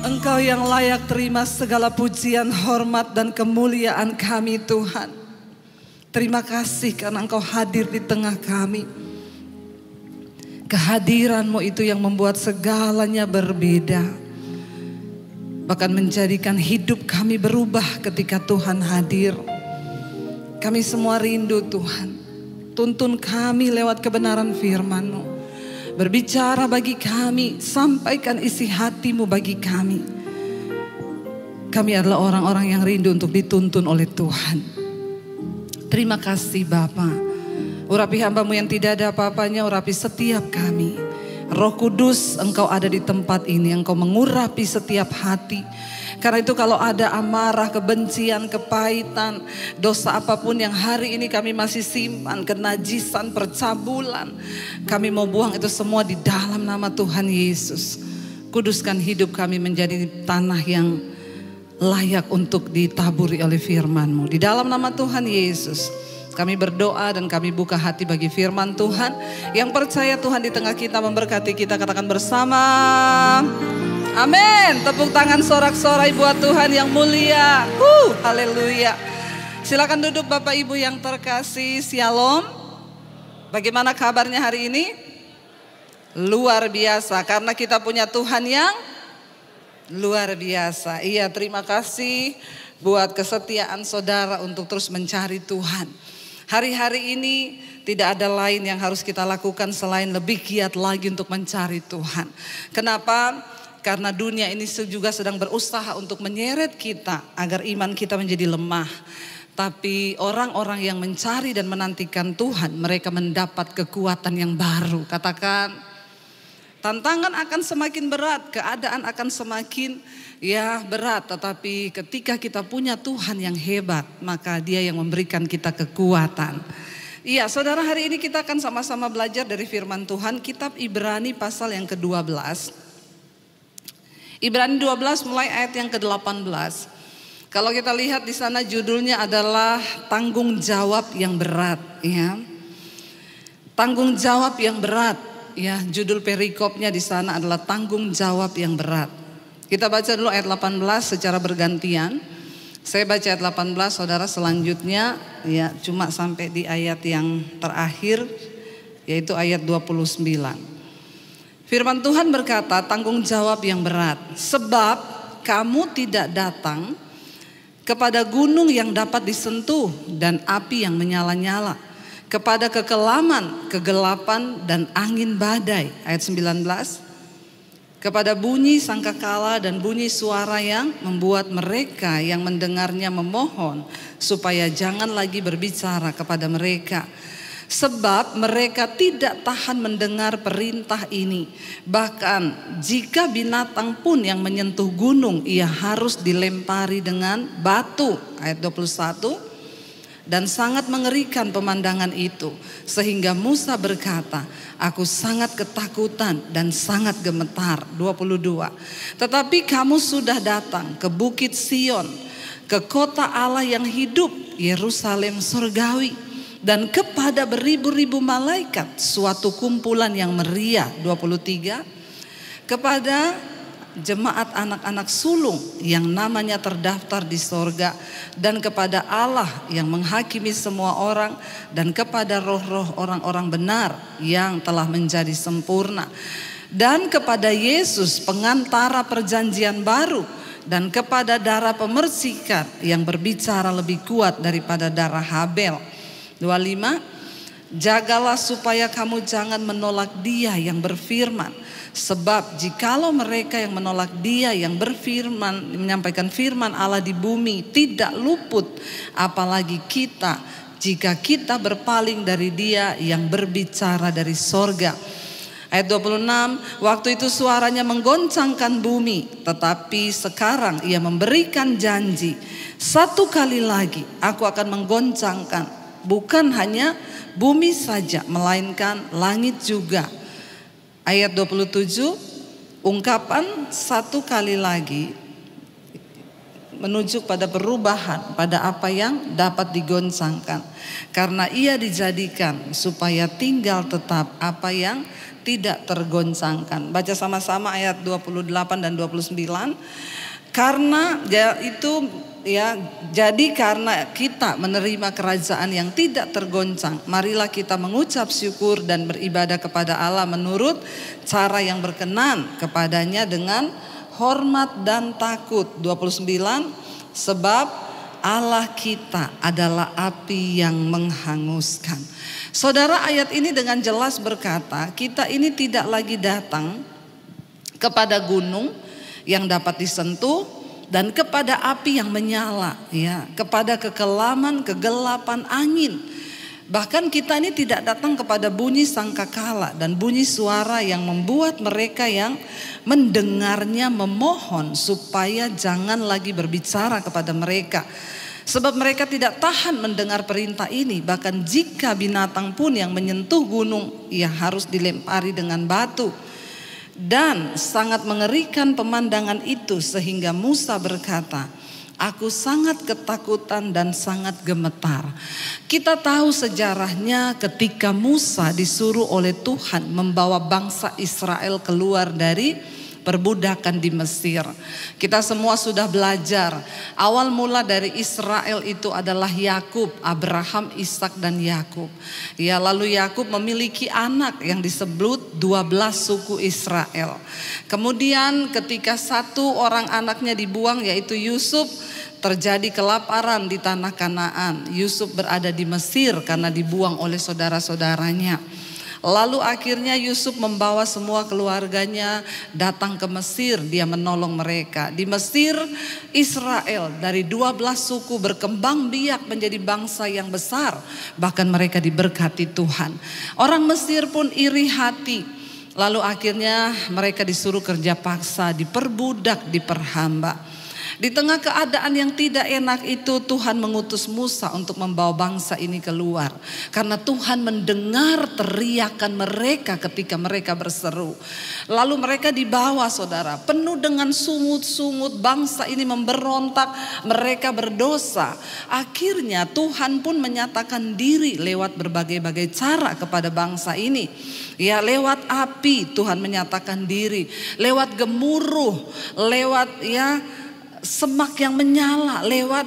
Engkau yang layak terima segala pujian, hormat, dan kemuliaan kami Tuhan. Terima kasih karena Engkau hadir di tengah kami. Kehadiran-Mu itu yang membuat segalanya berbeda. Bahkan menjadikan hidup kami berubah ketika Tuhan hadir. Kami semua rindu Tuhan. Tuntun kami lewat kebenaran firman-Mu. Berbicara bagi kami, sampaikan isi hati-Mu bagi kami. Kami adalah orang-orang yang rindu untuk dituntun oleh Tuhan. Terima kasih Bapa. Urapi hamba-Mu yang tidak ada apa-apanya, urapi setiap kami. Roh Kudus, Engkau ada di tempat ini, Engkau mengurapi setiap hati. Karena itu kalau ada amarah, kebencian, kepahitan, dosa apapun yang hari ini kami masih simpan, kenajisan, percabulan, kami mau buang itu semua di dalam nama Tuhan Yesus. Kuduskan hidup kami menjadi tanah yang layak untuk ditaburi oleh firman-Mu. Di dalam nama Tuhan Yesus kami berdoa dan kami buka hati bagi firman Tuhan. Yang percaya Tuhan di tengah kita memberkati kita, katakan bersama amin. Tepuk tangan sorak-sorai buat Tuhan yang mulia. Haleluya. Silakan duduk Bapak Ibu yang terkasih. Shalom. Bagaimana kabarnya hari ini? Luar biasa karena kita punya Tuhan yang luar biasa. Iya, terima kasih buat kesetiaan saudara untuk terus mencari Tuhan. Hari-hari ini tidak ada lain yang harus kita lakukan selain lebih giat lagi untuk mencari Tuhan. Kenapa? Karena dunia ini juga sedang berusaha untuk menyeret kita agar iman kita menjadi lemah. Tapi orang-orang yang mencari dan menantikan Tuhan, mereka mendapat kekuatan yang baru. Katakan, tantangan akan semakin berat, keadaan akan semakin berat. Tetapi ketika kita punya Tuhan yang hebat, maka Dia yang memberikan kita kekuatan. Iya, saudara, hari ini kita akan sama-sama belajar dari firman Tuhan, kitab Ibrani pasal yang ke-12. Ibrani 12 mulai ayat yang ke-18. Kalau kita lihat di sana judulnya adalah tanggung jawab yang berat, ya. Tanggung jawab yang berat, ya. Judul perikopnya di sana adalah tanggung jawab yang berat. Kita baca dulu ayat 18 secara bergantian. Saya baca ayat 18, saudara selanjutnya ya cuma sampai di ayat yang terakhir yaitu ayat 29. Firman Tuhan berkata, tanggung jawab yang berat. Sebab kamu tidak datang kepada gunung yang dapat disentuh dan api yang menyala-nyala, kepada kekelaman, kegelapan dan angin badai. Ayat 19. Kepada bunyi sangkakala dan bunyi suara yang membuat mereka yang mendengarnya memohon supaya jangan lagi berbicara kepada mereka. Sebab mereka tidak tahan mendengar perintah ini. Bahkan jika binatang pun yang menyentuh gunung, ia harus dilempari dengan batu. Ayat 21. Dan sangat mengerikan pemandangan itu. Sehingga Musa berkata, aku sangat ketakutan dan sangat gemetar. 22. Tetapi kamu sudah datang ke Bukit Sion, ke kota Allah yang hidup, Yerusalem surgawi, dan kepada beribu-ribu malaikat, suatu kumpulan yang meriah. 23. Kepada jemaat anak-anak sulung yang namanya terdaftar di sorga, dan kepada Allah yang menghakimi semua orang, dan kepada roh-roh orang-orang benar yang telah menjadi sempurna, dan kepada Yesus pengantara perjanjian baru, dan kepada darah pemercikan yang berbicara lebih kuat daripada darah Habel. 25. Jagalah supaya kamu jangan menolak Dia yang berfirman. Sebab jikalau mereka yang menolak Dia yang berfirman, menyampaikan firman Allah di bumi tidak luput, apalagi kita jika kita berpaling dari Dia yang berbicara dari sorga. Ayat 26. Waktu itu suaranya menggoncangkan bumi, tetapi sekarang Ia memberikan janji, satu kali lagi aku akan menggoncangkan bukan hanya bumi saja, melainkan langit juga. Ayat 27, ungkapan satu kali lagi menuju pada perubahan, pada apa yang dapat digoncangkan. Karena ia dijadikan supaya tinggal tetap apa yang tidak tergoncangkan. Baca sama-sama ayat 28 dan 29. Karena itu ya, jadi karena kita menerima kerajaan yang tidak tergoncang, marilah kita mengucap syukur dan beribadah kepada Allah menurut cara yang berkenan kepadanya dengan hormat dan takut. 29, sebab Allah kita adalah api yang menghanguskan. Saudara, ayat ini dengan jelas berkata, kita ini tidak lagi datang kepada gunung yang dapat disentuh dan kepada api yang menyala, ya, kepada kekelaman, kegelapan angin. Bahkan kita ini tidak datang kepada bunyi sangkakala dan bunyi suara yang membuat mereka yang mendengarnya memohon supaya jangan lagi berbicara kepada mereka. Sebab mereka tidak tahan mendengar perintah ini. Bahkan jika binatang pun yang menyentuh gunung, ia harus dilempari dengan batu. Dan sangat mengerikan pemandangan itu sehingga Musa berkata, aku sangat ketakutan dan sangat gemetar. Kita tahu sejarahnya ketika Musa disuruh oleh Tuhan membawa bangsa Israel keluar dari perbudakan di Mesir. Kita semua sudah belajar. Awal mula dari Israel itu adalah Yakub, Abraham, Ishak dan Yakub. Ya, lalu Yakub memiliki anak yang disebut 12 suku Israel. Kemudian ketika satu orang anaknya dibuang, yaitu Yusuf, terjadi kelaparan di tanah Kanaan. Yusuf berada di Mesir karena dibuang oleh saudara-saudaranya. Lalu akhirnya Yusuf membawa semua keluarganya datang ke Mesir. Dia menolong mereka. Di Mesir, Israel dari 12 suku berkembang biak menjadi bangsa yang besar. Bahkan mereka diberkati Tuhan. Orang Mesir pun iri hati. Lalu akhirnya mereka disuruh kerja paksa, diperbudak, diperhamba. Di tengah keadaan yang tidak enak itu, Tuhan mengutus Musa untuk membawa bangsa ini keluar. Karena Tuhan mendengar teriakan mereka ketika mereka berseru. Lalu mereka dibawa, saudara, penuh dengan sungut-sungut. Bangsa ini memberontak, mereka berdosa. Akhirnya Tuhan pun menyatakan diri lewat berbagai-bagai cara kepada bangsa ini. Ya, lewat api Tuhan menyatakan diri, lewat gemuruh, lewat semak yang menyala, lewat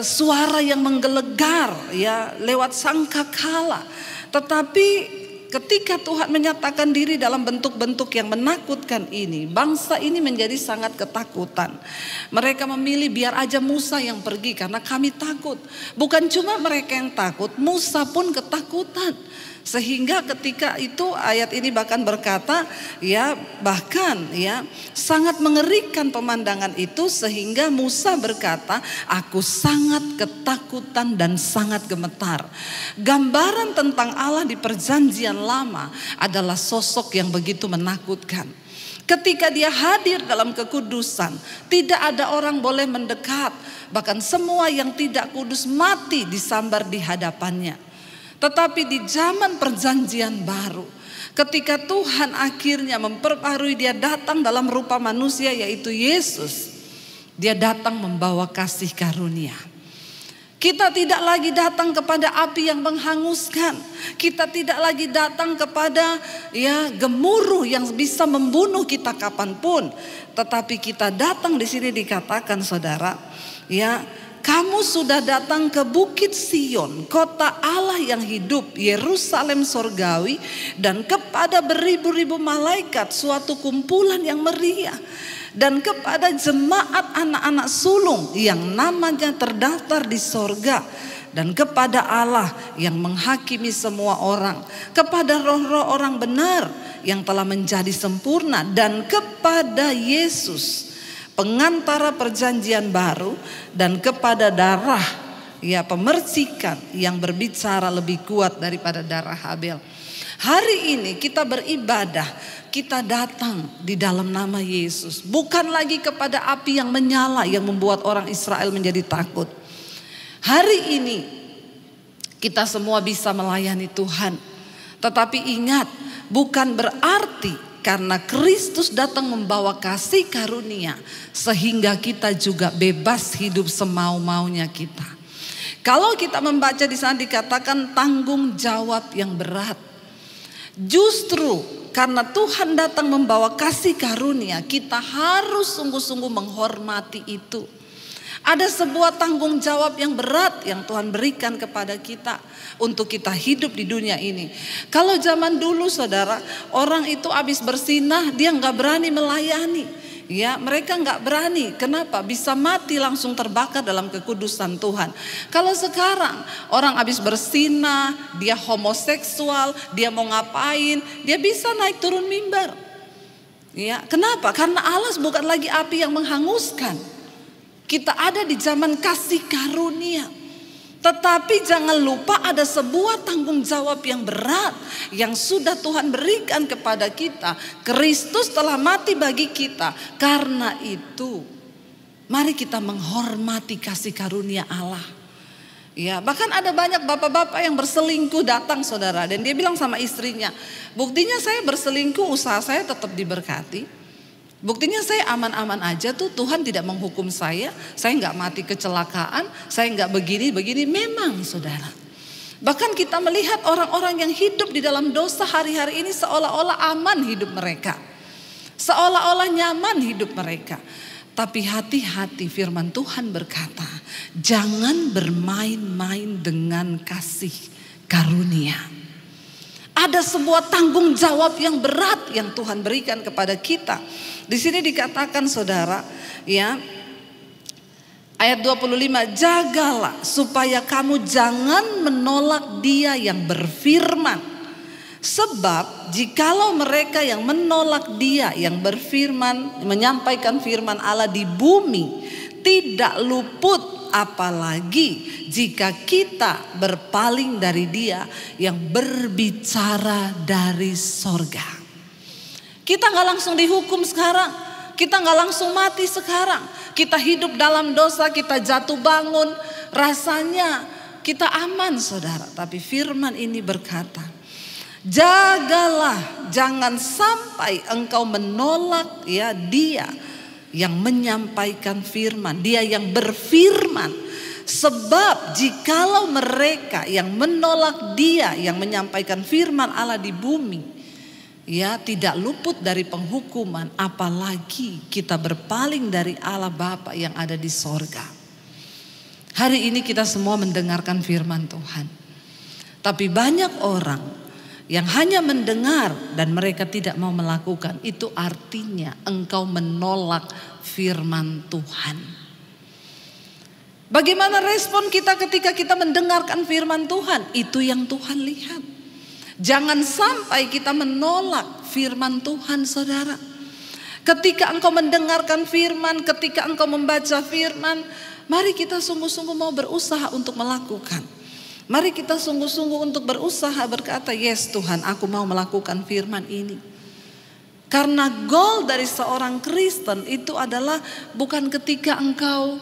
suara yang menggelegar, ya, lewat sangkakala. Tetapi ketika Tuhan menyatakan diri dalam bentuk-bentuk yang menakutkan ini, bangsa ini menjadi sangat ketakutan. Mereka memilih biar aja Musa yang pergi karena kami takut. Bukan cuma mereka yang takut, Musa pun ketakutan. Sehingga ketika itu ayat ini bahkan berkata, bahkan sangat mengerikan pemandangan itu sehingga Musa berkata, aku sangat ketakutan dan sangat gemetar. Gambaran tentang Allah di perjanjian lama adalah sosok yang begitu menakutkan. Ketika dia hadir dalam kekudusan, tidak ada orang boleh mendekat. Bahkan semua yang tidak kudus mati disambar di hadapannya. Tetapi di zaman perjanjian baru, ketika Tuhan akhirnya memperbarui, dia datang dalam rupa manusia yaitu Yesus. Dia datang membawa kasih karunia. Kita tidak lagi datang kepada api yang menghanguskan. Kita tidak lagi datang kepada gemuruh yang bisa membunuh kita kapanpun. Tetapi kita datang, di sini dikatakan, saudara, kamu sudah datang ke Bukit Sion, kota Allah yang hidup, Yerusalem sorgawi, dan kepada beribu-ribu malaikat, suatu kumpulan yang meriah, dan kepada jemaat anak-anak sulung yang namanya terdaftar di sorga, dan kepada Allah yang menghakimi semua orang, kepada roh-roh orang benar yang telah menjadi sempurna, dan kepada Yesus, pengantara perjanjian baru, dan kepada darah pemercikan yang berbicara lebih kuat daripada darah Habel. Hari ini kita beribadah, kita datang di dalam nama Yesus, bukan lagi kepada api yang menyala yang membuat orang Israel menjadi takut. Hari ini kita semua bisa melayani Tuhan, tetapi ingat, bukan berarti karena Kristus datang membawa kasih karunia sehingga kita juga bebas hidup semau-maunya kita. Kalau kita membaca di sana dikatakan tanggung jawab yang berat. Justru karena Tuhan datang membawa kasih karunia, kita harus sungguh-sungguh menghormati itu. Ada sebuah tanggung jawab yang berat yang Tuhan berikan kepada kita untuk kita hidup di dunia ini. Kalau zaman dulu saudara, orang itu habis bersinah dia nggak berani melayani. Ya, mereka nggak berani. Kenapa? Bisa mati langsung terbakar dalam kekudusan Tuhan. Kalau sekarang orang habis bersinah, dia homoseksual, dia mau ngapain, dia bisa naik turun mimbar. Ya, kenapa? Karena Allah bukan lagi api yang menghanguskan. Kita ada di zaman kasih karunia. Tetapi jangan lupa ada sebuah tanggung jawab yang berat yang sudah Tuhan berikan kepada kita. Kristus telah mati bagi kita. Karena itu mari kita menghormati kasih karunia Allah. Ya, bahkan ada banyak bapak-bapak yang berselingkuh datang saudara. Dan dia bilang sama istrinya, buktinya saya berselingkuh, usaha saya tetap diberkati. Buktinya saya aman-aman aja tuh, Tuhan tidak menghukum saya nggak mati kecelakaan, saya nggak begini-begini. Memang saudara, bahkan kita melihat orang-orang yang hidup di dalam dosa hari-hari ini seolah-olah aman hidup mereka, seolah-olah nyaman hidup mereka. Tapi hati-hati, firman Tuhan berkata, jangan bermain-main dengan kasih karunia. Ada sebuah tanggung jawab yang berat yang Tuhan berikan kepada kita. Di sini dikatakan saudara, ya, ayat 25, jagalah supaya kamu jangan menolak Dia yang berfirman. Sebab jikalau mereka yang menolak Dia yang berfirman, menyampaikan firman Allah di bumi, tidak luput apalagi jika kita berpaling dari Dia yang berbicara dari sorga. Kita gak langsung dihukum sekarang, kita gak langsung mati sekarang. Kita hidup dalam dosa, kita jatuh bangun, rasanya kita aman saudara. Tapi firman ini berkata, jagalah jangan sampai engkau menolak ya Dia yang menyampaikan firman, Dia yang berfirman. Sebab jikalau mereka yang menolak Dia yang menyampaikan firman Allah di bumi, ya tidak luput dari penghukuman, apalagi kita berpaling dari Allah Bapa yang ada di sorga. Hari ini kita semua mendengarkan firman Tuhan, tapi banyak orang yang hanya mendengar dan mereka tidak mau melakukan. Itu artinya engkau menolak firman Tuhan. Bagaimana respon kita ketika kita mendengarkan firman Tuhan? Itu yang Tuhan lihat. Jangan sampai kita menolak firman Tuhan saudara. Ketika engkau mendengarkan firman, ketika engkau membaca firman, mari kita sungguh-sungguh mau berusaha untuk melakukan. Mari kita sungguh-sungguh untuk berusaha berkata, yes Tuhan, aku mau melakukan firman ini. Karena goal dari seorang Kristen itu adalah bukan ketika engkau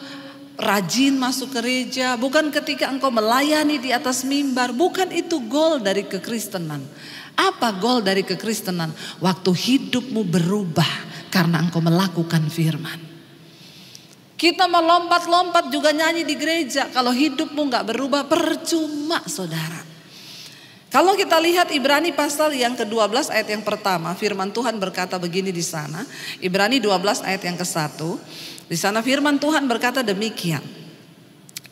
rajin masuk gereja, bukan ketika engkau melayani di atas mimbar, bukan itu goal dari kekristenan. Apa goal dari kekristenan? Waktu hidupmu berubah karena engkau melakukan firman. Kita melompat-lompat juga nyanyi di gereja, kalau hidupmu gak berubah percuma saudara. Kalau kita lihat Ibrani pasal yang ke-12 ayat yang pertama, firman Tuhan berkata begini di sana. Ibrani 12 ayat yang ke-1. Di sana firman Tuhan berkata demikian.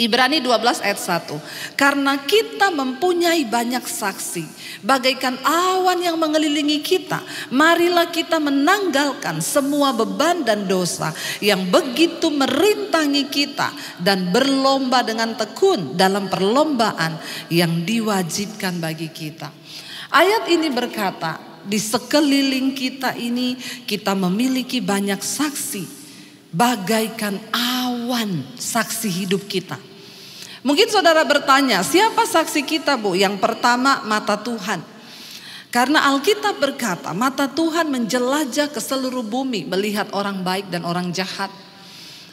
Ibrani 12 ayat 1. Karena kita mempunyai banyak saksi, bagaikan awan yang mengelilingi kita, marilah kita menanggalkan semua beban dan dosa yang begitu merintangi kita, dan berlomba dengan tekun dalam perlombaan yang diwajibkan bagi kita. Ayat ini berkata, di sekeliling kita ini kita memiliki banyak saksi, bagaikan awan saksi hidup kita. Mungkin saudara bertanya, siapa saksi kita Bu? Yang pertama, mata Tuhan. Karena Alkitab berkata, mata Tuhan menjelajah ke seluruh bumi, melihat orang baik dan orang jahat,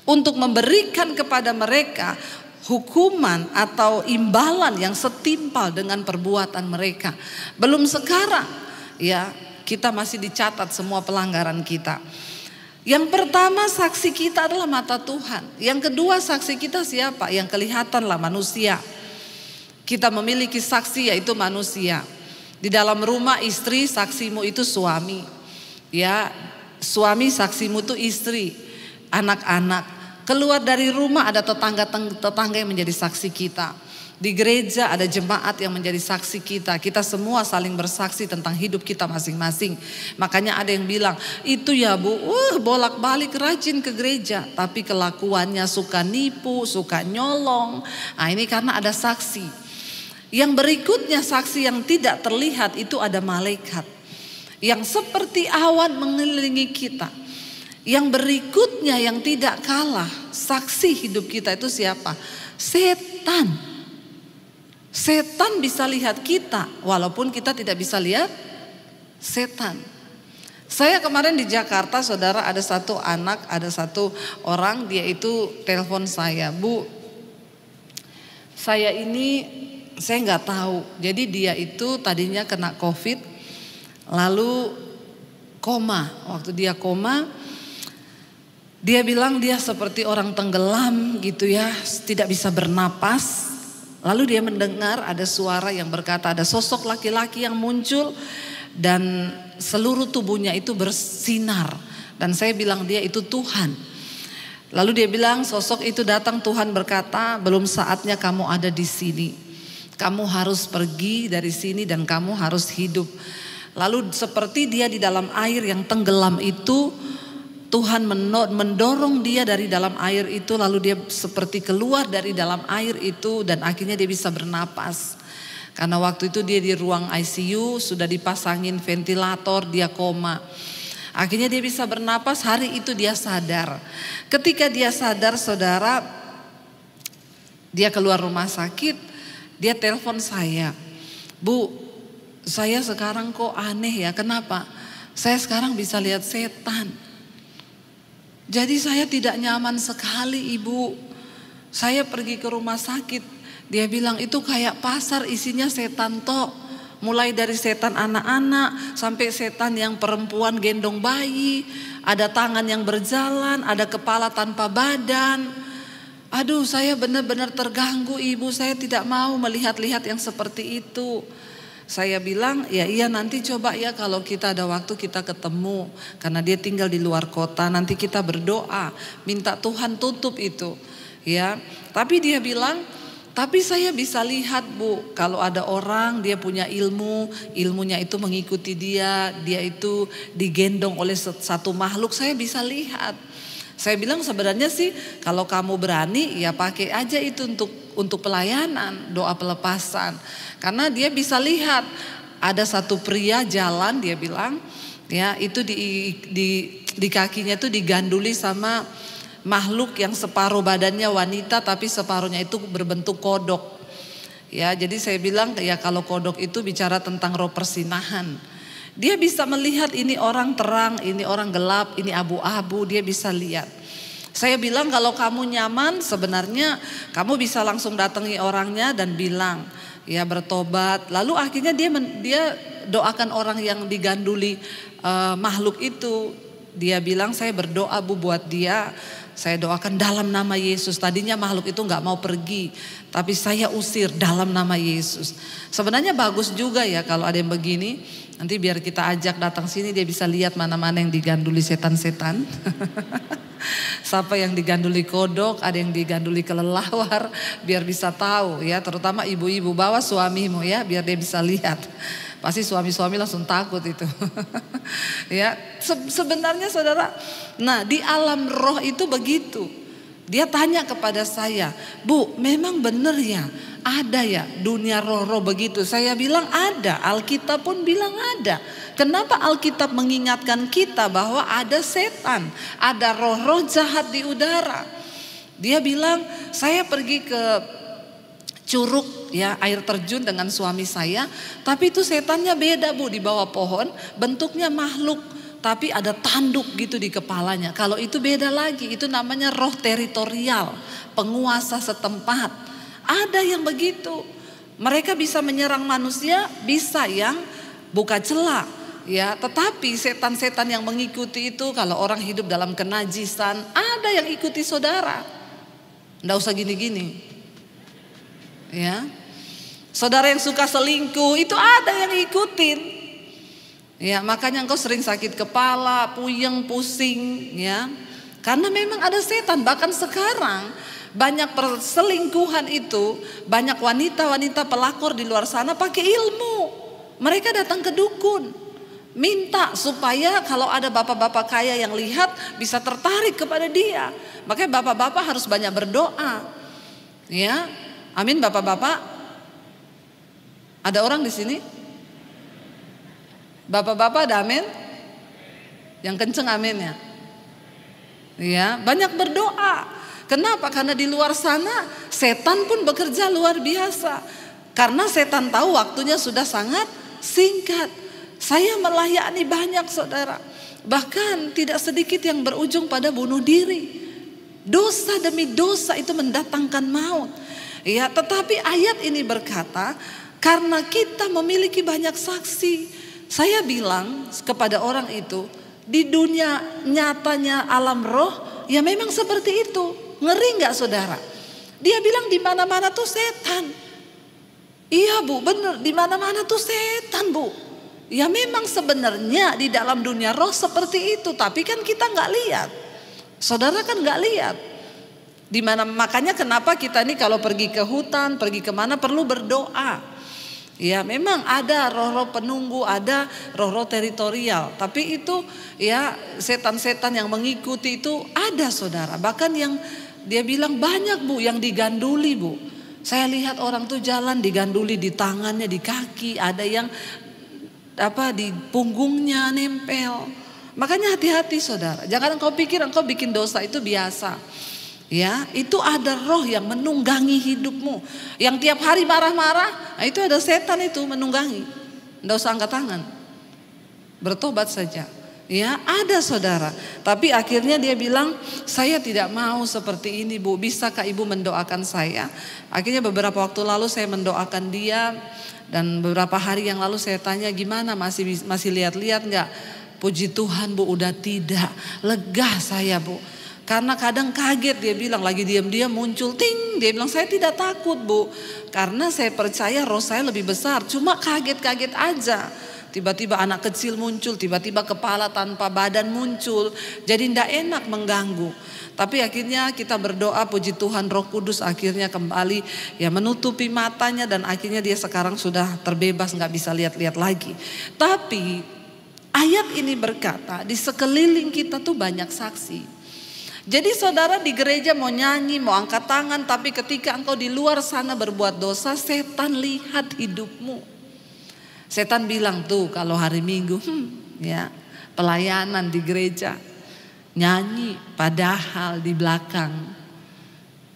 untuk memberikan kepada mereka hukuman atau imbalan yang setimpal dengan perbuatan mereka. Belum sekarang ya, kita masih dicatat semua pelanggaran kita. Yang pertama, saksi kita adalah mata Tuhan. Yang kedua, saksi kita siapa? Yang kelihatan lah manusia. Kita memiliki saksi, yaitu manusia. Di dalam rumah, istri saksimu itu suami. Ya, suami saksimu itu istri, anak-anak. Keluar dari rumah ada tetangga yang menjadi saksi kita. Di gereja ada jemaat yang menjadi saksi kita. Kita semua saling bersaksi tentang hidup kita masing-masing. Makanya ada yang bilang, itu ya Bu, bolak-balik rajin ke gereja, tapi kelakuannya suka nipu, suka nyolong. Nah, ini karena ada saksi. Yang berikutnya, saksi yang tidak terlihat itu ada malaikat yang seperti awan mengelilingi kita. Yang berikutnya yang tidak kalah saksi hidup kita itu siapa? Setan. Setan bisa lihat kita walaupun kita tidak bisa lihat setan. Saya kemarin di Jakarta, saudara, ada satu orang, dia itu telepon saya, Bu, saya nggak tahu. Jadi dia itu tadinya kena COVID, lalu koma. Waktu dia koma, dia bilang dia seperti orang tenggelam gitu ya, tidak bisa bernapas. Lalu dia mendengar ada suara yang berkata, ada sosok laki-laki yang muncul dan seluruh tubuhnya itu bersinar. Dan saya bilang dia itu Tuhan. Lalu dia bilang sosok itu datang, Tuhan berkata, belum saatnya kamu ada di sini. Kamu harus pergi dari sini dan kamu harus hidup. Lalu seperti dia di dalam air yang tenggelam itu, Tuhan mendorong dia dari dalam air itu, lalu dia seperti keluar dari dalam air itu dan akhirnya dia bisa bernapas. Karena waktu itu dia di ruang ICU, sudah dipasangin ventilator, dia koma. Akhirnya dia bisa bernapas, hari itu dia sadar. Ketika dia sadar, saudara, dia keluar rumah sakit, dia telepon saya. Bu, saya sekarang kok aneh ya, kenapa? Saya sekarang bisa lihat setan. Jadi saya tidak nyaman sekali, Ibu. Saya pergi ke rumah sakit. Dia bilang itu kayak pasar isinya setan tok. Mulai dari setan anak-anak sampai setan yang perempuan gendong bayi. Ada tangan yang berjalan, ada kepala tanpa badan. Aduh, saya benar-benar terganggu, Ibu. Saya tidak mau melihat-lihat yang seperti itu. Saya bilang, ya iya nanti coba ya kalau kita ada waktu kita ketemu. Karena dia tinggal di luar kota, nanti kita berdoa. Minta Tuhan tutup itu. Ya, tapi dia bilang, tapi saya bisa lihat Bu. Kalau ada orang dia punya ilmu, ilmunya itu mengikuti dia. Dia itu digendong oleh satu makhluk, saya bisa lihat. Saya bilang sebenarnya sih kalau kamu berani ya pakai aja itu untuk pelayanan, doa pelepasan. Karena dia bisa lihat ada satu pria jalan, dia bilang ya itu di kakinya itu diganduli sama makhluk yang separuh badannya wanita tapi separuhnya itu berbentuk kodok. Ya, jadi saya bilang ya kalau kodok itu bicara tentang roh persinahan. Dia bisa melihat ini orang terang, ini orang gelap, ini abu-abu, dia bisa lihat. Saya bilang kalau kamu nyaman sebenarnya kamu bisa langsung datangi orangnya dan bilang ya bertobat. Lalu akhirnya dia doakan orang yang diganduli makhluk itu. Dia bilang saya berdoa Bu buat dia. Saya doakan dalam nama Yesus. Tadinya makhluk itu gak mau pergi, tapi saya usir dalam nama Yesus. Sebenarnya bagus juga ya kalau ada yang begini. Nanti biar kita ajak datang sini dia bisa lihat mana-mana yang diganduli setan-setan. Siapa yang diganduli kodok, ada yang diganduli kelelawar, biar bisa tahu ya. Terutama ibu-ibu, bawa suamimu ya biar dia bisa lihat. Pasti suami-suami langsung takut itu. Ya, sebenarnya saudara, nah di alam roh itu begitu. Dia tanya kepada saya, Bu, memang benar ya ada ya dunia roh-roh begitu? Saya bilang ada, Alkitab pun bilang ada. Kenapa Alkitab mengingatkan kita bahwa ada setan, ada roh-roh jahat di udara? Dia bilang, saya pergi ke Curug ya, air terjun dengan suami saya, tapi itu setannya beda Bu, di bawah pohon, bentuknya makhluk, tapi ada tanduk gitu di kepalanya. Kalau itu beda lagi, itu namanya roh teritorial, penguasa setempat. Ada yang begitu. Mereka bisa menyerang manusia, bisa yang buka celah. Ya, tetapi setan-setan yang mengikuti itu kalau orang hidup dalam kenajisan, ada yang ikuti saudara. Nggak usah gini-gini. Ya. Saudara yang suka selingkuh itu ada yang ikutin. Ya, makanya engkau sering sakit kepala, puyeng, pusing, ya. Karena memang ada setan. Bahkan sekarang banyak perselingkuhan itu, banyak wanita-wanita pelakor di luar sana pakai ilmu. Mereka datang ke dukun, minta supaya kalau ada bapak-bapak kaya yang lihat bisa tertarik kepada dia. Makanya bapak-bapak harus banyak berdoa. Ya. Amin bapak-bapak. Ada orang di sini? Bapak-bapak ada amin? Yang kenceng amin ya. Ya, banyak berdoa. Kenapa? Karena di luar sana setan pun bekerja luar biasa. Karena setan tahu waktunya sudah sangat singkat. Saya melayani banyak saudara. Bahkan tidak sedikit yang berujung pada bunuh diri. Dosa demi dosa itu mendatangkan maut. Ya, tetapi ayat ini berkata, karena kita memiliki banyak saksi. Saya bilang kepada orang itu, di dunia nyatanya alam roh, ya memang seperti itu. Ngeri nggak saudara? Dia bilang di mana-mana tuh setan. Iya bu, benar, di mana-mana tuh setan bu. Ya memang sebenarnya di dalam dunia roh seperti itu, tapi kan kita nggak lihat. Saudara kan nggak lihat. Di mana, makanya kenapa kita nih kalau pergi ke hutan, pergi kemana perlu berdoa. Ya memang ada roh-roh penunggu, ada roh-roh teritorial. Tapi itu ya setan-setan yang mengikuti itu ada saudara. Bahkan yang dia bilang banyak bu yang diganduli bu. Saya lihat orang tuh jalan diganduli di tangannya, di kaki. Ada yang di punggungnya nempel. Makanya hati-hati saudara. Jangan engkau pikir engkau bikin dosa itu biasa. Ya, itu ada roh yang menunggangi hidupmu. Yang tiap hari marah-marah, nah itu ada setan itu menunggangi. Nggak usah angkat tangan. Bertobat saja. Ya, ada saudara. Tapi akhirnya dia bilang, saya tidak mau seperti ini bu. Bisakah ibu mendoakan saya? Akhirnya beberapa waktu lalu saya mendoakan dia. Dan beberapa hari yang lalu saya tanya, gimana masih lihat-lihat nggak? Puji Tuhan bu, udah tidak. Lega saya bu. Karena kadang kaget, dia bilang lagi diam-diam muncul ting. Dia bilang saya tidak takut bu. Karena saya percaya roh saya lebih besar. Cuma kaget-kaget aja. Tiba-tiba anak kecil muncul. Tiba-tiba kepala tanpa badan muncul. Jadi tidak enak mengganggu. Tapi akhirnya kita berdoa, puji Tuhan Roh Kudus akhirnya kembali ya menutupi matanya. Dan akhirnya dia sekarang sudah terbebas, gak bisa lihat-lihat lagi. Tapi ayat ini berkata di sekeliling kita tuh banyak saksi. Jadi saudara di gereja mau nyanyi, mau angkat tangan, tapi ketika engkau di luar sana berbuat dosa, setan lihat hidupmu. Setan bilang tuh kalau hari Minggu, ya pelayanan di gereja, nyanyi, padahal di belakang.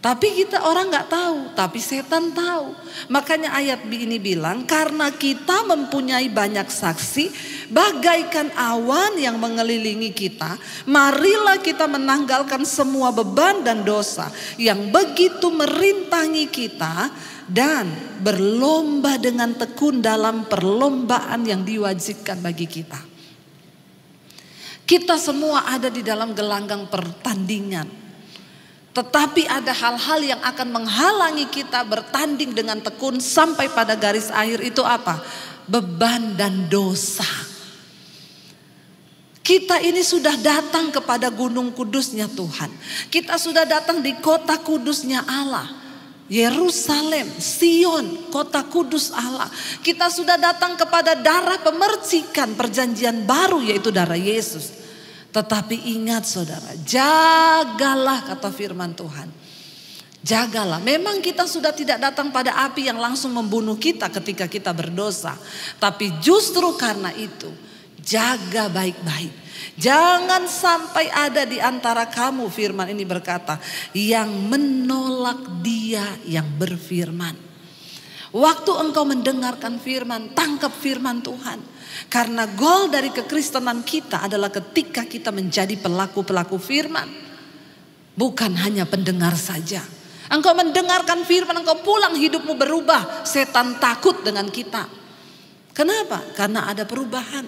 Tapi kita orang nggak tahu, tapi setan tahu. Makanya ayat ini bilang, karena kita mempunyai banyak saksi, bagaikan awan yang mengelilingi kita, marilah kita menanggalkan semua beban dan dosa yang begitu merintangi kita dan berlomba dengan tekun dalam perlombaan yang diwajibkan bagi kita. Kita semua ada di dalam gelanggang pertandingan. Tetapi ada hal-hal yang akan menghalangi kita bertanding dengan tekun sampai pada garis akhir itu apa? Beban dan dosa. Kita ini sudah datang kepada gunung kudusnya Tuhan. Kita sudah datang di kota kudusnya Allah. Yerusalem, Sion, kota kudus Allah. Kita sudah datang kepada darah pemercikan perjanjian baru yaitu darah Yesus. Tetapi ingat saudara, jagalah kata firman Tuhan. Jagalah, memang kita sudah tidak datang pada api yang langsung membunuh kita ketika kita berdosa. Tapi justru karena itu, jaga baik-baik. Jangan sampai ada di antara kamu, firman ini berkata, yang menolak dia yang berfirman. Waktu engkau mendengarkan firman, tangkap firman Tuhan. Karena goal dari kekristenan kita adalah ketika kita menjadi pelaku-pelaku firman. Bukan hanya pendengar saja. Engkau mendengarkan firman, engkau pulang hidupmu berubah. Setan takut dengan kita. Kenapa? Karena ada perubahan.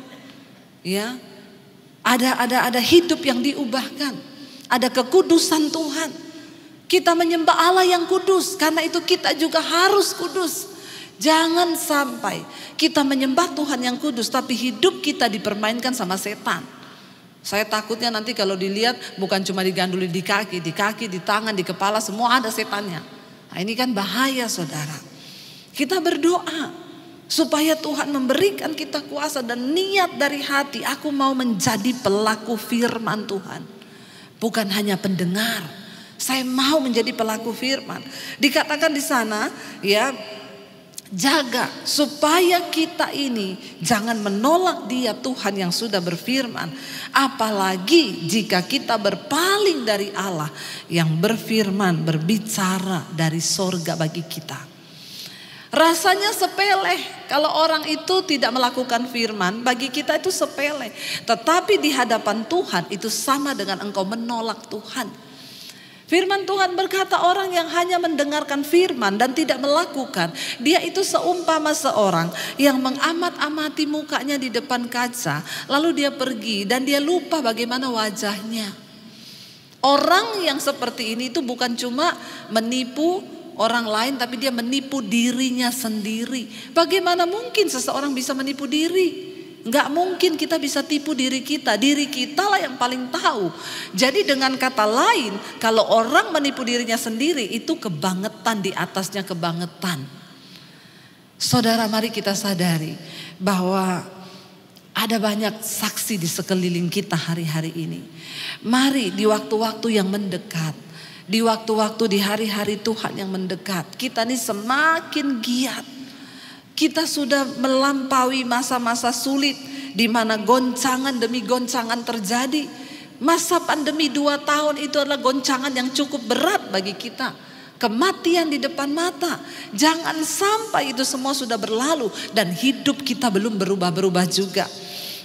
Ya, ada hidup yang diubahkan, ada kekudusan Tuhan. Kita menyembah Allah yang kudus, karena itu kita juga harus kudus. Jangan sampai kita menyembah Tuhan yang kudus, tapi hidup kita dipermainkan sama setan. Saya takutnya nanti kalau dilihat bukan cuma diganduli di kaki, di tangan, di kepala, semua ada setannya. Nah, ini kan bahaya saudara. Kita berdoa supaya Tuhan memberikan kita kuasa dan niat dari hati. Aku mau menjadi pelaku firman Tuhan. Bukan hanya pendengar. Saya mau menjadi pelaku firman. Dikatakan di sana ya, jaga supaya kita ini jangan menolak Dia Tuhan yang sudah berfirman. Apalagi jika kita berpaling dari Allah yang berfirman, berbicara dari sorga bagi kita. Rasanya sepele kalau orang itu tidak melakukan firman, bagi kita itu sepele. Tetapi di hadapan Tuhan itu sama dengan engkau menolak Tuhan. Firman Tuhan berkata orang yang hanya mendengarkan firman dan tidak melakukan, dia itu seumpama seorang yang mengamat-amati mukanya di depan kaca, lalu dia pergi dan dia lupa bagaimana wajahnya. Orang yang seperti ini itu bukan cuma menipu orang lain, tapi dia menipu dirinya sendiri. Bagaimana mungkin seseorang bisa menipu diri? Enggak mungkin kita bisa tipu diri kita. Diri kita lah yang paling tahu. Jadi dengan kata lain, kalau orang menipu dirinya sendiri, itu kebangetan di atasnya kebangetan. Saudara, mari kita sadari bahwa ada banyak saksi di sekeliling kita hari-hari ini. Mari di waktu-waktu yang mendekat, di waktu-waktu di hari-hari Tuhan yang mendekat, kita ini semakin giat. Kita sudah melampaui masa-masa sulit di mana goncangan demi goncangan terjadi. Masa pandemi 2 tahun itu adalah goncangan yang cukup berat bagi kita. Kematian di depan mata. Jangan sampai itu semua sudah berlalu dan hidup kita belum berubah-berubah juga.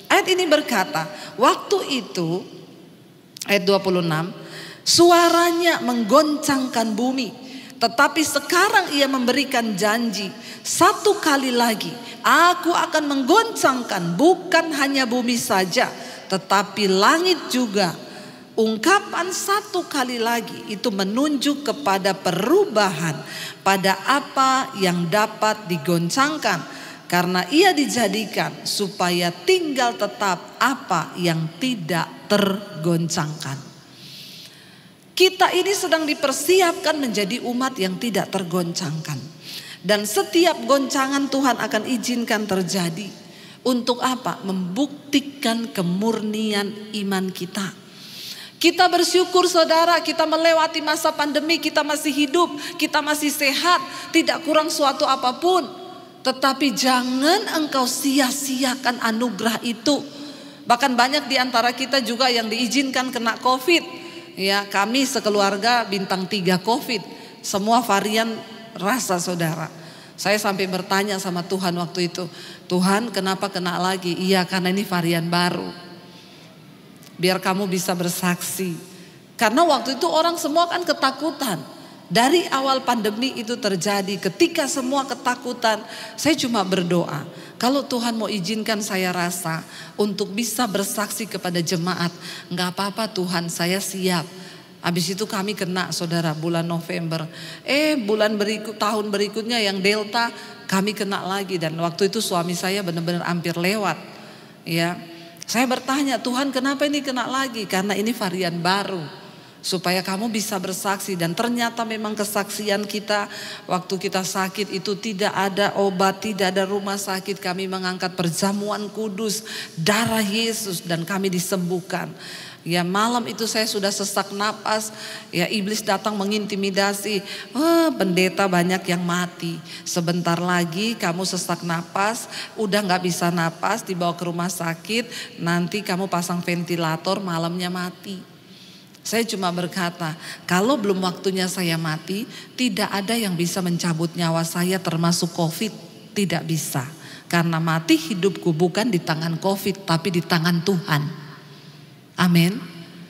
Ayat ini berkata, waktu itu ayat 26, suaranya menggoncangkan bumi. Tetapi sekarang ia memberikan janji, 1 kali lagi aku akan menggoncangkan bukan hanya bumi saja, tetapi langit juga. Ungkapan 1 kali lagi itu menunjuk kepada perubahan pada apa yang dapat digoncangkan. Karena ia dijadikan supaya tinggal tetap apa yang tidak tergoncangkan. Kita ini sedang dipersiapkan menjadi umat yang tidak tergoncangkan. Dan setiap goncangan Tuhan akan izinkan terjadi. Untuk apa? Membuktikan kemurnian iman kita. Kita bersyukur saudara, kita melewati masa pandemi, kita masih hidup, kita masih sehat, tidak kurang suatu apapun. Tetapi jangan engkau sia-siakan anugerah itu. Bahkan banyak di antara kita juga yang diizinkan kena COVID. Ya, kami sekeluarga bintang 3 COVID. Semua varian rasa saudara. Saya sampai bertanya sama Tuhan waktu itu. Tuhan, kenapa kena lagi? Iya, karena ini varian baru. Biar kamu bisa bersaksi. Karena waktu itu orang semua kan ketakutan. Dari awal pandemi itu terjadi, ketika semua ketakutan, saya cuma berdoa. Kalau Tuhan mau izinkan saya rasa untuk bisa bersaksi kepada jemaat, enggak apa-apa Tuhan, saya siap. Habis itu kami kena saudara bulan November. Bulan tahun berikutnya yang Delta kami kena lagi, dan waktu itu suami saya benar-benar hampir lewat. Ya, saya bertanya, Tuhan kenapa ini kena lagi? Karena ini varian baru. Supaya kamu bisa bersaksi. Dan ternyata memang kesaksian kita waktu kita sakit itu tidak ada obat, tidak ada rumah sakit. Kami mengangkat perjamuan kudus, darah Yesus, dan kami disembuhkan. Ya, malam itu saya sudah sesak napas. Ya, iblis datang mengintimidasi. Pendeta banyak yang mati. Sebentar lagi kamu sesak napas, udah gak bisa napas, dibawa ke rumah sakit. Nanti kamu pasang ventilator, malamnya mati. Saya cuma berkata, kalau belum waktunya saya mati, tidak ada yang bisa mencabut nyawa saya termasuk COVID. Tidak bisa. Karena mati hidupku bukan di tangan COVID, tapi di tangan Tuhan. Amin.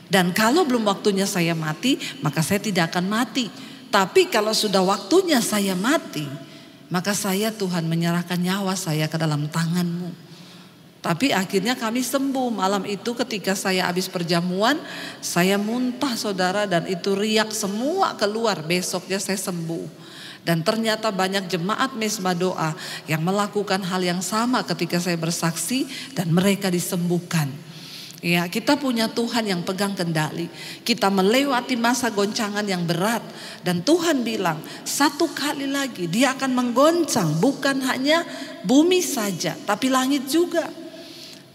Dan kalau belum waktunya saya mati, maka saya tidak akan mati. Tapi kalau sudah waktunya saya mati, maka saya Tuhan menyerahkan nyawa saya ke dalam tangan-Mu. Tapi akhirnya kami sembuh. Malam itu ketika saya habis perjamuan, saya muntah saudara, dan itu riak semua keluar. Besoknya saya sembuh. Dan ternyata banyak jemaat Mesbah Doa yang melakukan hal yang sama ketika saya bersaksi, dan mereka disembuhkan. Ya, kita punya Tuhan yang pegang kendali. Kita melewati masa goncangan yang berat, dan Tuhan bilang satu kali lagi Dia akan menggoncang bukan hanya bumi saja, tapi langit juga.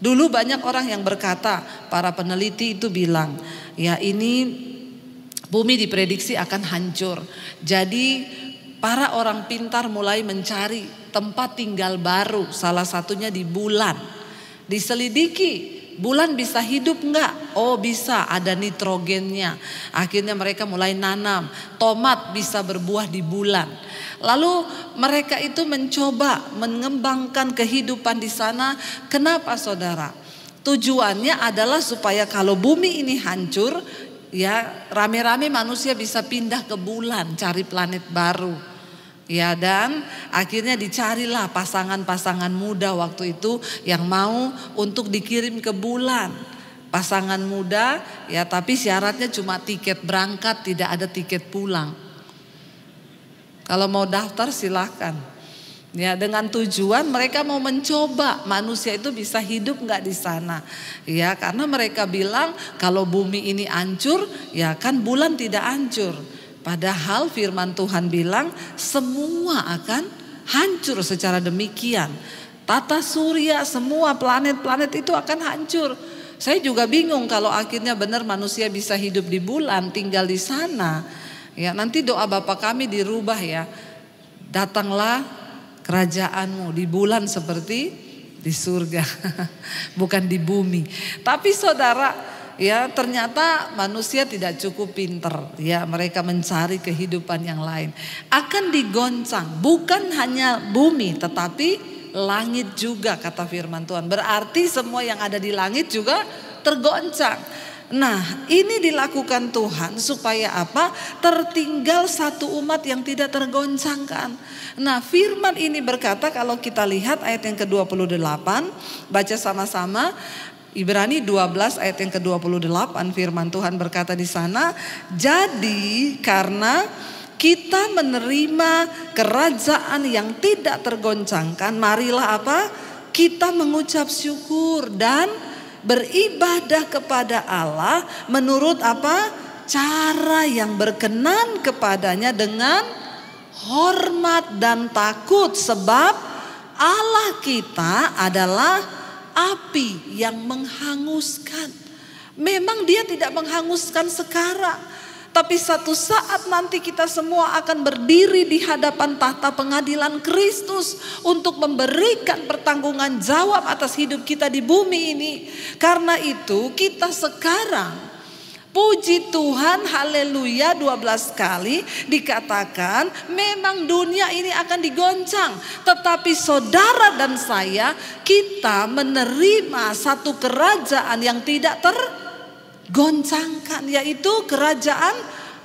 Dulu banyak orang yang berkata, para peneliti itu bilang, ya ini bumi diprediksi akan hancur. Jadi para orang pintar mulai mencari tempat tinggal baru, salah satunya di bulan. Diselidiki, bulan bisa hidup enggak? Oh bisa, ada nitrogennya. Akhirnya mereka mulai nanam, tomat bisa berbuah di bulan. Lalu mereka itu mencoba mengembangkan kehidupan di sana. Kenapa saudara? Tujuannya adalah supaya kalau bumi ini hancur, ya rame-rame manusia bisa pindah ke bulan, cari planet baru. Ya, dan akhirnya dicarilah pasangan-pasangan muda waktu itu yang mau untuk dikirim ke bulan. Pasangan muda ya, tapi syaratnya cuma tiket berangkat, tidak ada tiket pulang. Kalau mau daftar silahkan. Ya, dengan tujuan mereka mau mencoba manusia itu bisa hidup nggak di sana. Ya, karena mereka bilang kalau bumi ini hancur, ya kan bulan tidak hancur. Padahal firman Tuhan bilang semua akan hancur secara demikian. Tata surya, semua planet-planet itu akan hancur. Saya juga bingung kalau akhirnya benar manusia bisa hidup di bulan, tinggal di sana. Ya, nanti doa Bapa kami dirubah ya. Datanglah kerajaanmu di bulan seperti di surga. Bukan di bumi. Tapi saudara, ya ternyata manusia tidak cukup pinter. Ya, mereka mencari kehidupan yang lain. Akan digoncang bukan hanya bumi tetapi langit juga, kata firman Tuhan. Berarti semua yang ada di langit juga tergoncang. Nah, ini dilakukan Tuhan supaya apa? Tertinggal satu umat yang tidak tergoncangkan. Nah, firman ini berkata, kalau kita lihat ayat yang ke-28, baca sama-sama. Ibrani 12 ayat yang ke-28, firman Tuhan berkata di sana, jadi karena kita menerima kerajaan yang tidak tergoncangkan, marilah apa? Kita mengucap syukur dan beribadah kepada Allah menurut apa? Cara yang berkenan kepadanya dengan hormat dan takut, sebab Allah kita adalah api yang menghanguskan. Memang Dia tidak menghanguskan sekarang, tapi satu saat nanti kita semua akan berdiri di hadapan tahta pengadilan Kristus untuk memberikan pertanggungan jawab atas hidup kita di bumi ini. Karena itu kita sekarang, puji Tuhan, haleluya, 12 kali dikatakan memang dunia ini akan digoncang. Tetapi saudara dan saya, kita menerima satu kerajaan yang tidak tergoncangkan, yaitu kerajaan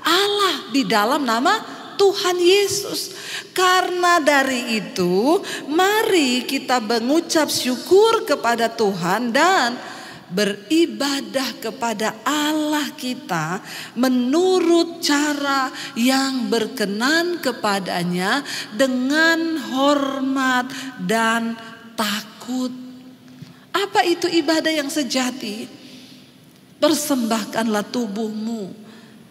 Allah di dalam nama Tuhan Yesus. Karena dari itu, mari kita mengucap syukur kepada Tuhan dan beribadah kepada Allah kita menurut cara yang berkenan kepadanya dengan hormat dan takut. Apa itu ibadah yang sejati? Persembahkanlah tubuhmu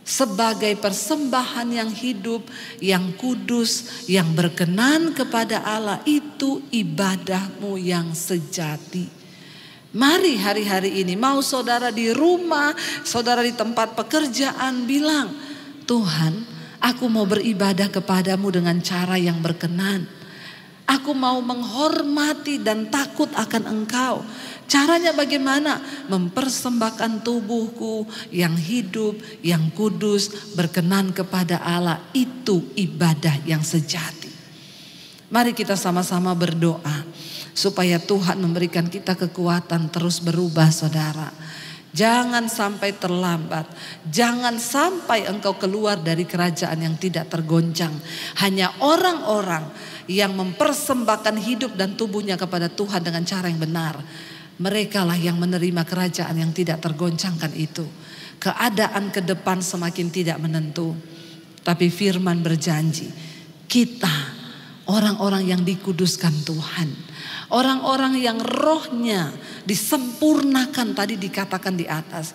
sebagai persembahan yang hidup, yang kudus, yang berkenan kepada Allah. Itu ibadahmu yang sejati. Mari hari-hari ini, mau saudara di rumah, saudara di tempat pekerjaan, bilang, Tuhan, aku mau beribadah kepadamu dengan cara yang berkenan. Aku mau menghormati dan takut akan Engkau. Caranya bagaimana? Mempersembahkan tubuhku yang hidup, yang kudus, berkenan kepada Allah. Itu ibadah yang sejati. Mari kita sama-sama berdoa supaya Tuhan memberikan kita kekuatan terus berubah, saudara. Jangan sampai terlambat. Jangan sampai engkau keluar dari kerajaan yang tidak tergoncang. Hanya orang-orang yang mempersembahkan hidup dan tubuhnya kepada Tuhan dengan cara yang benar. Merekalah yang menerima kerajaan yang tidak tergoncangkan itu. Keadaan ke depan semakin tidak menentu. Tapi firman berjanji, kita orang-orang yang dikuduskan Tuhan, orang-orang yang rohnya disempurnakan, tadi dikatakan di atas.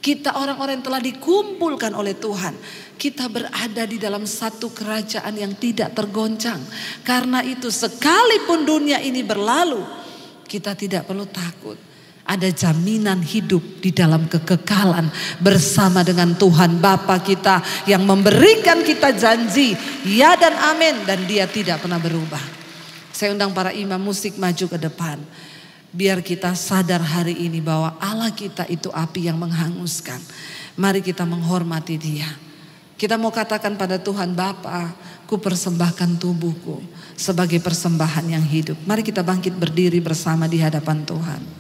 Kita orang-orang yang telah dikumpulkan oleh Tuhan. Kita berada di dalam satu kerajaan yang tidak tergoncang. Karena itu sekalipun dunia ini berlalu, kita tidak perlu takut. Ada jaminan hidup di dalam kekekalan bersama dengan Tuhan Bapa kita yang memberikan kita janji ya dan amin, dan Dia tidak pernah berubah. Saya undang para imam musik maju ke depan. Biar kita sadar hari ini bahwa Allah kita itu api yang menghanguskan. Mari kita menghormati Dia. Kita mau katakan pada Tuhan, Bapa, ku persembahkan tubuhku sebagai persembahan yang hidup. Mari kita bangkit berdiri bersama di hadapan Tuhan.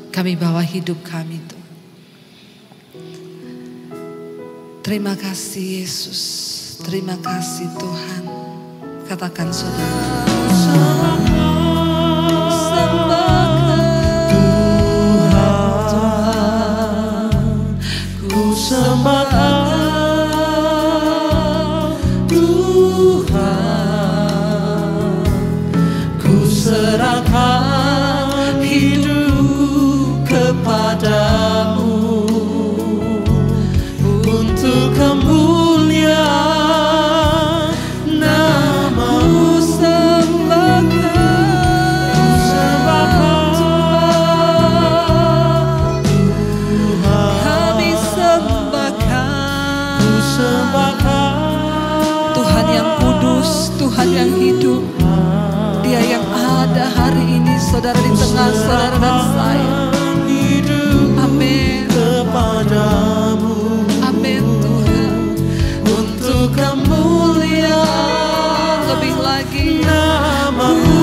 Kami bawa hidup kami Tuhan. Terima kasih Yesus. Terima kasih Tuhan. Katakan saudara. Sembahkan Tuhan, ku serahkan hidup kepadamu untuk kemuliaan nama-Mu. Tuhan yang hidup, Dia yang ada hari ini saudara di tengah saudara dan saya. Amin. Amin Tuhan. Untuk kemuliaan lebih lagi nama-Mu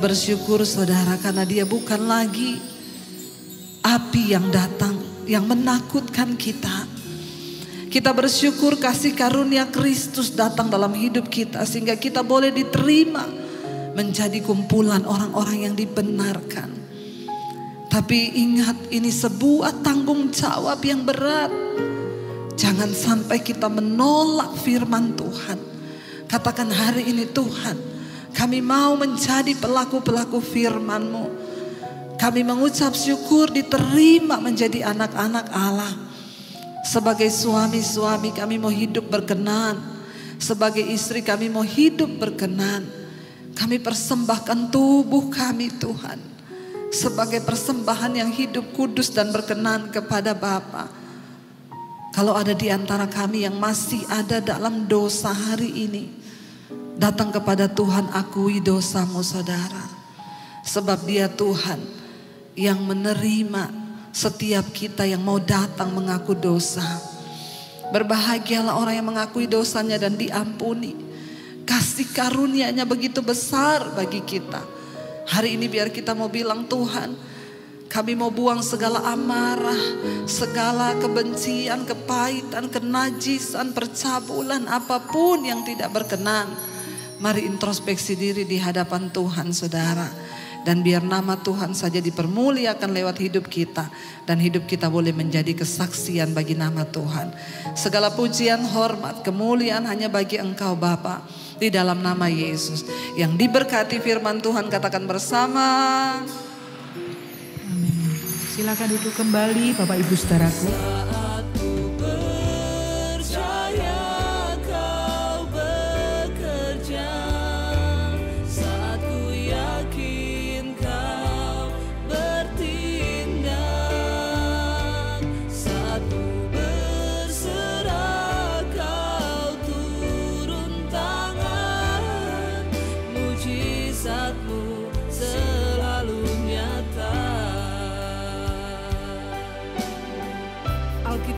bersyukur saudara, karena Dia bukan lagi api yang datang yang menakutkan kita. Kita bersyukur kasih karunia Kristus datang dalam hidup kita sehingga kita boleh diterima menjadi kumpulan orang-orang yang dibenarkan. Tapi ingat, ini sebuah tanggung jawab yang berat. Jangan sampai kita menolak firman Tuhan. Katakan hari ini, Tuhan, kami mau menjadi pelaku-pelaku firman-Mu. Kami mengucap syukur diterima menjadi anak-anak Allah. Sebagai suami-suami kami mau hidup berkenan. Sebagai istri kami mau hidup berkenan. Kami persembahkan tubuh kami Tuhan, sebagai persembahan yang hidup, kudus dan berkenan kepada Bapa. Kalau ada di antara kami yang masih ada dalam dosa hari ini, datang kepada Tuhan, akui dosamu saudara. Sebab Dia Tuhan yang menerima setiap kita yang mau datang mengaku dosa. Berbahagialah orang yang mengakui dosanya dan diampuni. Kasih karunia-Nya begitu besar bagi kita. Hari ini biar kita mau bilang, Tuhan, kami mau buang segala amarah, segala kebencian, kepahitan, kenajisan, percabulan, apapun yang tidak berkenan. Mari introspeksi diri di hadapan Tuhan saudara. Dan biar nama Tuhan saja dipermuliakan lewat hidup kita. Dan hidup kita boleh menjadi kesaksian bagi nama Tuhan. Segala pujian, hormat, kemuliaan hanya bagi Engkau Bapa. Di dalam nama Yesus. Yang diberkati firman Tuhan katakan bersama. Amin. Silakan duduk kembali Bapak Ibu Saudaraku.